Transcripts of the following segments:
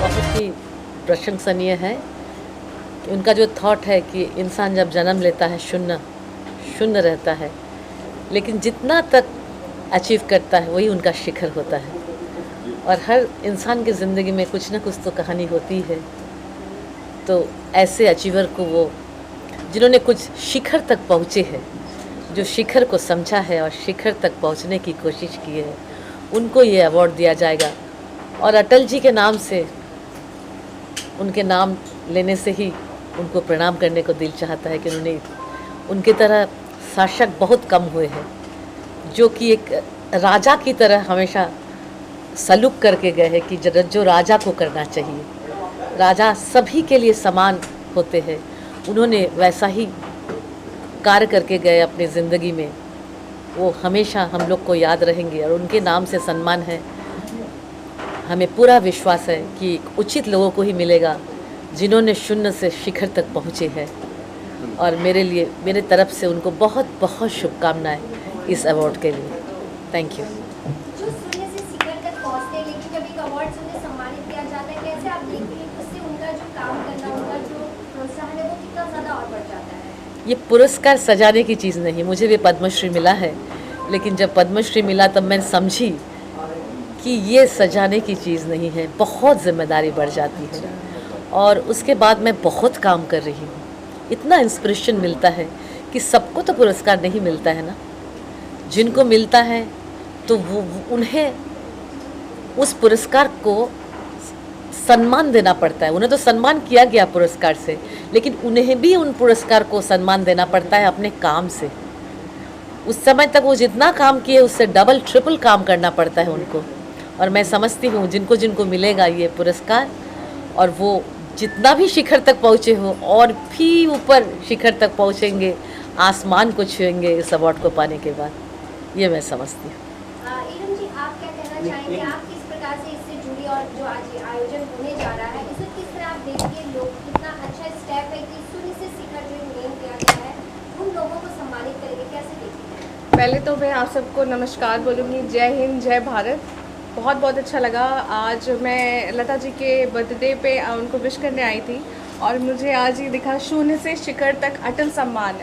बहुत ही प्रशंसनीय है कि उनका जो थॉट है कि इंसान जब जन्म लेता है शून्य शून्य रहता है, लेकिन जितना तक अचीव करता है वही उनका शिखर होता है। और हर इंसान की ज़िंदगी में कुछ ना कुछ तो कहानी होती है। तो ऐसे अचीवर को, वो जिन्होंने कुछ शिखर तक पहुँचे हैं, जो शिखर को समझा है और शिखर तक पहुँचने की कोशिश की है, उनको ये अवार्ड दिया जाएगा। और अटल जी के नाम से, उनके नाम लेने से ही उनको प्रणाम करने को दिल चाहता है कि उन्होंने, उनकी तरह शासक बहुत कम हुए हैं जो कि एक राजा की तरह हमेशा सलूक करके गए हैं कि जो राजा को करना चाहिए, राजा सभी के लिए समान होते हैं, उन्होंने वैसा ही कार्य करके गए अपनी ज़िंदगी में। वो हमेशा हम लोग को याद रहेंगे और उनके नाम से सम्मान है। हमें पूरा विश्वास है कि उचित लोगों को ही मिलेगा जिन्होंने शून्य से शिखर तक पहुँचे हैं। और मेरे तरफ से उनको बहुत बहुत शुभकामनाएं इस अवार्ड के लिए। Thank you. जो शून्य से शिखर तक पहुंचते हैं, लेकिन जब एक अवार्ड से उन्हें सम्मानित किया जाता है, कैसे आप देखते हैं उससे उनका जो काम करना, उनका जो प्रोत्साहन है वो कितना ज़्यादा और बढ़ जाता है? ये पुरस्कार सजाने की चीज़ नहीं। मुझे भी पद्मश्री मिला है, लेकिन जब पद्मश्री मिला तब मैं समझी कि ये सजाने की चीज़ नहीं है, बहुत जिम्मेदारी बढ़ जाती है। और उसके बाद मैं बहुत काम कर रही हूँ। इतना इंस्पिरेशन मिलता है कि सबको तो पुरस्कार नहीं मिलता है ना, जिनको मिलता है तो वो उन्हें उस पुरस्कार को सम्मान देना पड़ता है। उन्हें तो सम्मान किया गया पुरस्कार से, लेकिन उन्हें भी उन पुरस्कार को सम्मान देना पड़ता है अपने काम से। उस समय तक वो जितना काम किए उससे डबल ट्रिपल काम करना पड़ता है उनको। और मैं समझती हूँ जिनको जिनको मिलेगा ये पुरस्कार, और वो जितना भी शिखर तक पहुँचे हो और भी ऊपर शिखर तक पहुँचेंगे, आसमान को छुएंगे इस अवार्ड को पाने के बाद, ये मैं समझती हूँ। इरम जी, आप क्या कहना चाहेंगे? आप किस प्रकार से इससे जुड़ी, और जो आज आयोजन होने जा रहा है इसे किस तरह आप देखिए, लोग कितना अच्छा स्टेप है कि शून्य से शिखर जो नेम किया गया है उन लोगों को सम्मानित करेंगे, कैसे देखिए? पहले तो मैं आप सबको नमस्कार बोलूँगी। जय हिंद, जय भारत। बहुत बहुत अच्छा लगा। आज मैं लता जी के बर्थडे पे उनको विश करने आई थी और मुझे आज ये दिखा शून्य से शिखर तक अटल सम्मान।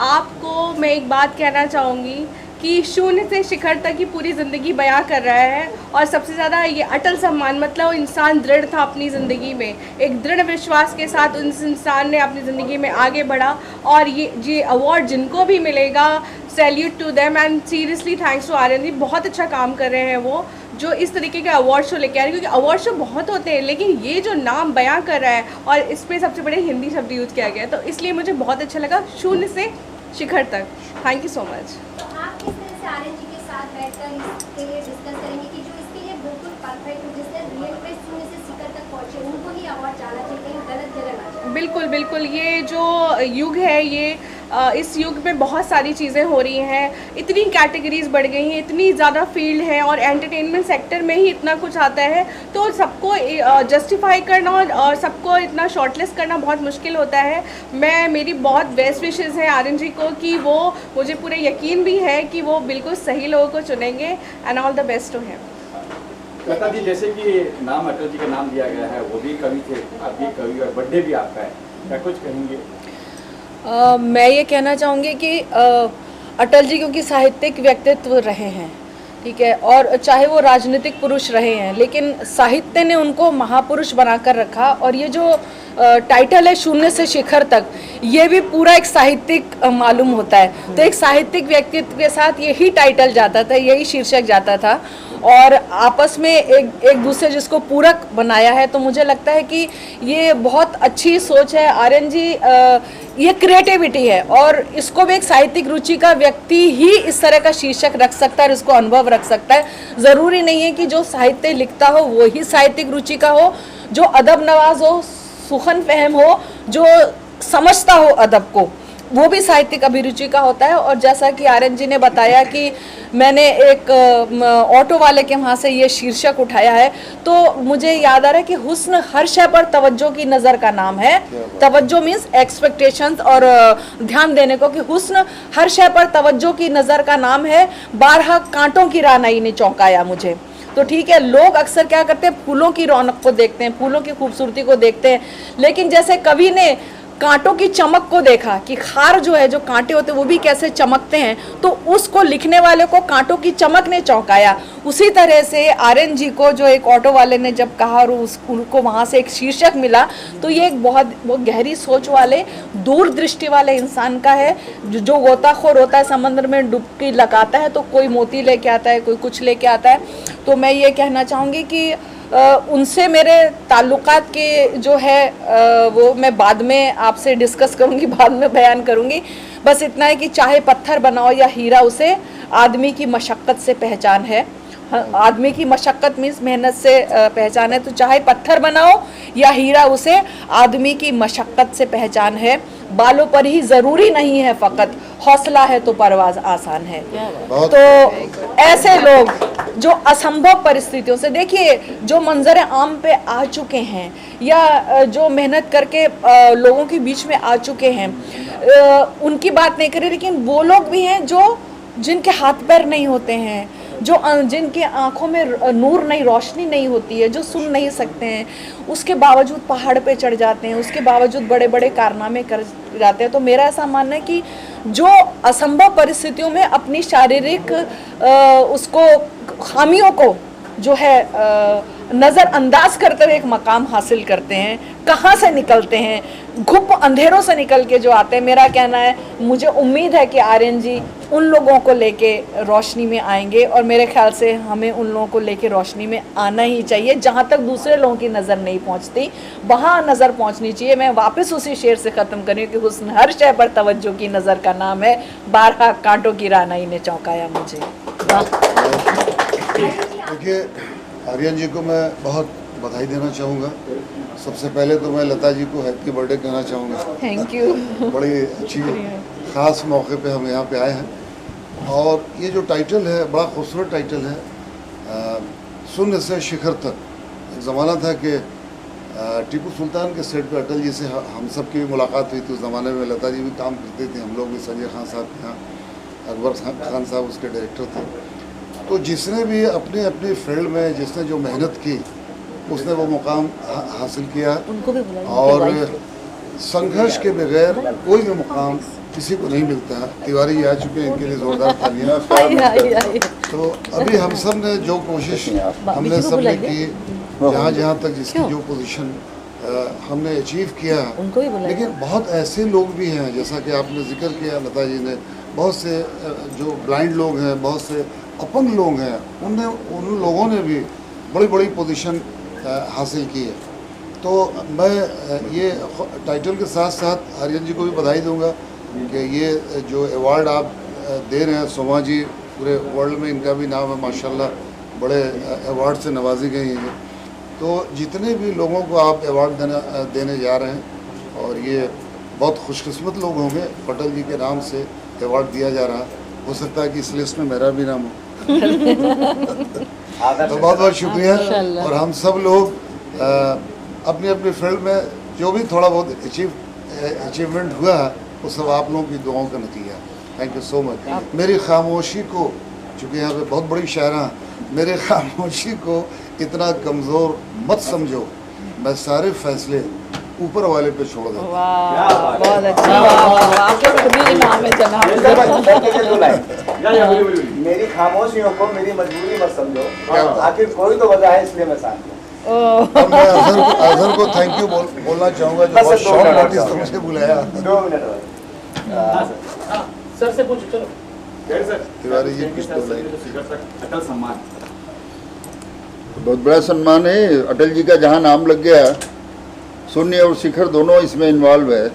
आपको मैं एक बात कहना चाहूँगी कि शून्य से शिखर तक की पूरी ज़िंदगी बयां कर रहा है, और सबसे ज़्यादा ये अटल सम्मान मतलब इंसान दृढ़ था अपनी ज़िंदगी में, एक दृढ़ विश्वास के साथ उस इंसान ने अपनी ज़िंदगी में आगे बढ़ा। और ये अवार्ड जिनको भी मिलेगा, salute to them and seriously thanks to Aryan ji. बहुत अच्छा काम कर रहे हैं वो, जो इस तरीके के अवार्ड शो लेके आ रहे हैं, क्योंकि अवार्ड शो बहुत होते हैं लेकिन ये जो नाम बयां कर रहा है, और इस पर सबसे बड़े हिंदी शब्द यूज़ किया गया है, तो इसलिए मुझे बहुत अच्छा लगा। शून्य से शिखर तक। Thank you so much. तो आप किस तरह से आर्यन जी के साथ बैठकर इसके लिए डिस्कस करेंगे कि जो इसके लिए बिल्कुल परफेक्ट हो, जिसने रियल में शून्य से शिखर तक पहुंचे, उनको ही अवार्ड जाना चाहिए, कहीं गलत जगह ना जाए? बिल्कुल बिल्कुल। ये जो युग है, ये इस युग में बहुत सारी चीज़ें हो रही हैं, इतनी कैटेगरीज बढ़ गई हैं, इतनी ज़्यादा फील्ड है, और एंटरटेनमेंट सेक्टर में ही इतना कुछ आता है, तो सबको जस्टिफाई करना और सबको इतना शॉर्टलिस्ट करना बहुत मुश्किल होता है। मेरी बहुत बेस्ट विशेज़ हैं आर्यन जी को कि वो, मुझे पूरे यकीन भी है कि वो बिल्कुल सही लोगों को चुनेंगे, and all the best to him. Lata ji, जैसे कि नाम अटल जी का नाम दिया गया है, वो भी कवि थे, आप भी कवि, और बर्थडे भी आपका है, क्या कुछ कहेंगे? मैं ये कहना चाहूँगी कि अटल जी क्योंकि साहित्यिक व्यक्तित्व रहे हैं, ठीक है, और चाहे वो राजनीतिक पुरुष रहे हैं, लेकिन साहित्य ने उनको महापुरुष बनाकर रखा। और ये जो टाइटल है शून्य से शिखर तक, ये भी पूरा एक साहित्यिक मालूम होता है। तो एक साहित्यिक व्यक्तित्व के साथ यही टाइटल जाता था, यही शीर्षक जाता था, और आपस में एक दूसरे जिसको पूरक बनाया है। तो मुझे लगता है कि ये बहुत अच्छी सोच है आर्यन जी, ये क्रिएटिविटी है, और इसको भी एक साहित्यिक रुचि का व्यक्ति ही इस तरह का शीर्षक रख सकता है और इसको अनुभव रख सकता है। ज़रूरी नहीं है कि जो साहित्य लिखता हो वो ही साहित्यिक रुचि का हो, जो अदब नवाज हो, सुखन फहम हो, जो समझता हो अदब को, वो भी साहित्यिक अभिरुचि का होता है। और जैसा कि आर्यन जी ने बताया कि मैंने एक ऑटो वाले के वहाँ से ये शीर्षक उठाया है, तो मुझे याद आ रहा है कि हुस्न हर शय पर तवज्जो की नज़र का नाम है। तवज्जो मीन्स एक्सपेक्टेशंस और ध्यान देने को, कि हुस्न हर शय पर तवज्जो की नज़र का नाम है। 12 कांटों की रानाई ने चौंकाया मुझे। तो ठीक है, लोग अक्सर क्या करते हैं, फूलों की रौनक को देखते हैं, फूलों की खूबसूरती को देखते हैं, लेकिन जैसे कवि ने कांटों की चमक को देखा कि खार जो है, जो कांटे होते हैं वो भी कैसे चमकते हैं, तो उसको लिखने वाले को कांटों की चमक ने चौंकाया। उसी तरह से आर्यन जी को जो एक ऑटो वाले ने जब कहा और उनको वहाँ से एक शीर्षक मिला, तो ये एक बहुत गहरी सोच वाले, दूरदृष्टि वाले इंसान का है। जो गोताखोर होता है, समंदर में डुबकी लगाता है, तो कोई मोती लेके आता है, कोई कुछ लेके आता है। तो मैं ये कहना चाहूँगी कि उनसे मेरे ताल्लुकात के जो है वो मैं बाद में आपसे डिस्कस करूंगी, बाद में बयान करूंगी। बस इतना है कि चाहे पत्थर बनाओ या हीरा, उसे आदमी की मशक्क़त से पहचान है। आदमी की मशक्क़त मीन्स मेहनत से पहचान है। तो चाहे पत्थर बनाओ या हीरा, उसे आदमी की मशक्क़त से पहचान है। बालों पर ही ज़रूरी नहीं है फ़कत, हौसला है तो परवाज़ आसान है। तो ऐसे लोग जो असंभव परिस्थितियों से, देखिए जो मंजर आम पे आ चुके हैं या जो मेहनत करके लोगों के बीच में आ चुके हैं, उनकी बात नहीं करें, लेकिन वो लोग भी हैं जो जिनके हाथ पैर नहीं होते हैं, जो जिनके आंखों में नूर नहीं, रोशनी नहीं होती है, जो सुन नहीं सकते हैं, उसके बावजूद पहाड़ पे चढ़ जाते हैं, उसके बावजूद बड़े बड़े कारनामे कर जाते हैं। तो मेरा ऐसा मानना है कि जो असंभव परिस्थितियों में अपनी शारीरिक उसको खामियों को जो है नज़रअंदाज करते हुए एक मकाम हासिल करते हैं, कहाँ से निकलते हैं, घुप अंधेरों से निकल के जो आते हैं। मेरा कहना है, मुझे उम्मीद है कि आर्यन जी उन लोगों को लेके रोशनी में आएंगे, और मेरे ख्याल से हमें उन लोगों को लेके रोशनी में आना ही चाहिए। जहाँ तक दूसरे लोगों की नज़र नहीं पहुँचती, वहाँ नज़र पहुँचनी चाहिए। मैं वापस उसी शेर से ख़त्म करूँ कि हुस्न हर शय पर तवज्जो की नज़र का नाम है, बारहा कांटों की रानाई ने चौंकाया मुझे। देखिए, आर्यन जी को मैं बहुत बधाई देना चाहूँगा। सबसे पहले तो मैं लता जी को हैप्पी बर्थडे कहना चाहूँगा। Thank you. बड़ी अच्छी ख़ास मौके पे हम यहाँ पे आए हैं, और ये जो टाइटल है बड़ा खूबसूरत टाइटल है, शून्य से शिखर तक। एक ज़माना था कि टीपू सुल्तान के सेट पे अटल जी से हम सब की भी मुलाकात हुई थी। उस ज़माने में लता जी भी काम करते थे, हम लोग भी, संजय खान साहब के यहाँ, अकबर खान साहब उसके डायरेक्टर थे। तो जिसने भी अपने अपने फील्ड में जिसने जो मेहनत की, उसने वो मुकाम हासिल किया, उनको भी बुलाइए। और संघर्ष के बगैर कोई भी मुकाम किसी को नहीं मिलता है। तिवारी जी आ चुके हैं, इनके लिए जोरदार तालियां। तो अभी हम सब ने जो कोशिश हमने सब ने की, जहाँ जहाँ तक जिसकी जो पोजीशन हमने अचीव किया, उनको भी बुलाइए। लेकिन बहुत ऐसे लोग भी हैं, जैसा कि आपने जिक्र किया लता जी ने, बहुत से जो ब्लाइंड लोग हैं, बहुत से अपंग लोग हैं, उन लोगों ने भी बड़ी बड़ी पोजीशन हासिल की है। तो मैं ये टाइटल के साथ साथ आर्यन जी को भी बधाई दूंगा कि ये जो अवार्ड आप दे रहे हैं, सोमा जी पूरे वर्ल्ड में इनका भी नाम है माशाल्लाह, बड़े अवार्ड से नवाजी गई हैं। तो जितने भी लोगों को आप अवार्ड देने जा रहे हैं, और ये बहुत खुशकिस्मत लोग होंगे, पटेल जी के नाम से अवार्ड दिया जा रहा, हो सकता है कि इस लिस्ट में मेरा भी नाम हो। तो बहुत बहुत शुक्रिया। और हम सब लोग अपनी अपनी फील्ड में जो भी थोड़ा बहुत अचीवमेंट हुआ है, वो सब आप लोगों की दुआओं का नतीजा है। Thank you so much. मेरी खामोशी को, चूँकि यहाँ पे बहुत बड़ी शायरा, मेरे खामोशी को इतना कमज़ोर मत समझो, मैं सारे फैसले ऊपर वाले पे छोड़ देता हूँ। बहुत अच्छा, आपके खुद ही नाम है जनाब। मेरी खामोशियों को मेरी मजबूरी मत समझो, आखिर कोई तो वजह है, इसलिए मैं साथ हूँ। और मैं अजहर को थैंक यू बोलना चाहूँगा, जो बहुत शॉर्ट नोटिस तो मुझे बुलाया। 2 मिनट भाई। सर से पूछो, चलो तिवारी जी कुछ तो लाइन। अटल सम्मान बहुत बड़ा सम्मान है। अटल जी का जहाँ नाम लग गया, शून्य और शिखर दोनों इसमें इन्वॉल्व है,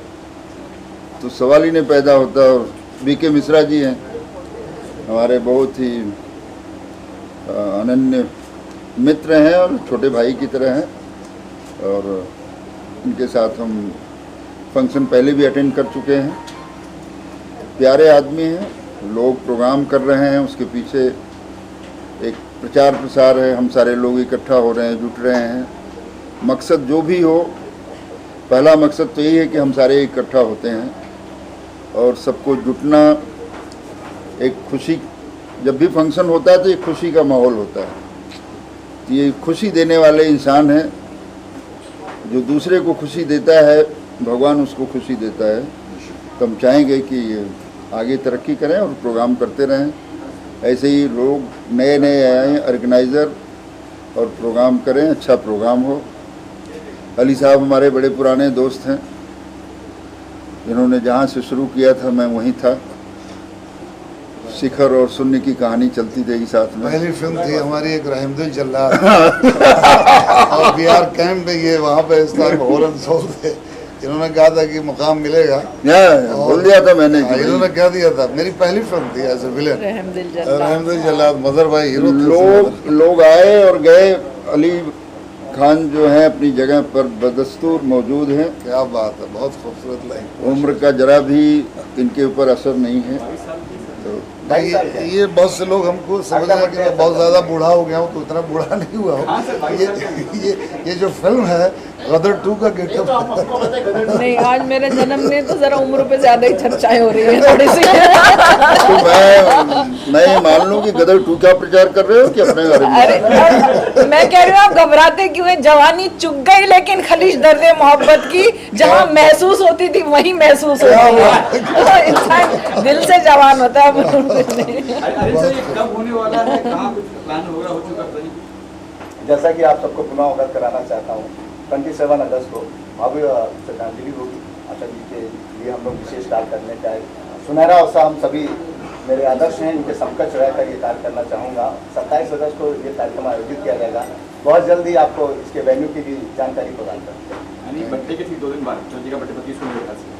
तो सवाल ही नहीं पैदा होता। और बीके मिश्रा जी हैं हमारे बहुत ही अनन्य मित्र हैं और छोटे भाई की तरह हैं, और इनके साथ हम फंक्शन पहले भी अटेंड कर चुके हैं। प्यारे आदमी हैं, लोग प्रोग्राम कर रहे हैं, उसके पीछे एक प्रचार प्रसार है, हम सारे लोग इकट्ठा हो रहे हैं, जुट रहे हैं। मकसद जो भी हो, पहला मकसद तो यही है कि हम सारे इकट्ठा होते हैं, और सबको जुटना, एक खुशी, जब भी फंक्शन होता है तो एक खुशी का माहौल होता है। ये खुशी देने वाले इंसान हैं। जो दूसरे को खुशी देता है भगवान उसको खुशी देता है। तो हम चाहेंगे कि ये आगे तरक्की करें और प्रोग्राम करते रहें। ऐसे ही लोग नए नए आए ऑर्गेनाइज़र और प्रोग्राम करें, अच्छा प्रोग्राम हो। अली साहब हमारे बड़े पुराने दोस्त हैं, इन्होंने जहाँ से शुरू किया था मैं वहीं था। शिखर और शून्य की कहानी चलती रही साथ में। पहली फिल्म थी हमारी एक रहमदिल जल्लाद और बिहार कैंप में ये वहाँ पे इस टाइम हॉरन सोल थे। इन्होंने कहा था कि मुकाम मिलेगा, बोल दिया था मैंने कि इन्होंने कह दिया था। मेरी पहली फिल्म थी as a villain, रहमदिल Jallad. Mother भाई हीरो थे। लोग आए और गए। अली खान जो है अपनी जगह पर बदस्तूर मौजूद हैं। क्या बात है, बहुत खूबसूरत लाइन। उम्र का जरा भी इनके ऊपर असर नहीं है। तो भाई ये बहुत से लोग हमको समझ रहे हैं कि मैं बहुत ज़्यादा बूढ़ा हो गया हूँ, तो इतना बूढ़ा नहीं हुआ हूँ। ये जो फिल्म है गदर 2 का गेटअप नहीं, आज मेरे जन्मदिन तो जरा उम्र पे ज्यादा ही चर्चाएं हो रही है थोड़ी सी। तो मैं ये मान लूं कि गदर 2 का प्रचार कर रहे हो कि अपने बारे में? अरे मैं कह रही हूँ आप घबराते क्यों हैं? जवानी चुक गई लेकिन खलीज दर्द मोहब्बत की जहाँ महसूस होती थी वही महसूस होती है। तो इंसान दिल से जवान होता है। कब होने वाला है, कहाँ कुछ प्लान होगा, हो चुका है? जैसा कि आप सबको पुनः अवगत कराना चाहता हूँ, 27 अगस्त को भव्य श्रद्धांजलि होगी। अटल जी के लिए हम लोग विशेष कार्य करने का सुनहरा अवसर हम सभी मेरे आदर्श हैं, इनके समकक्ष रहकर ये कार्य करना चाहूँगा। 27 अगस्त को ये कार्यक्रम आयोजित किया जाएगा। बहुत जल्दी आपको इसके वेन्यू की भी जानकारी प्रदान करेंगे। यानी बर्थडे के ठीक 2 दिन बाद अटल जी का बर्थडे 25 को मेरे ख्याल से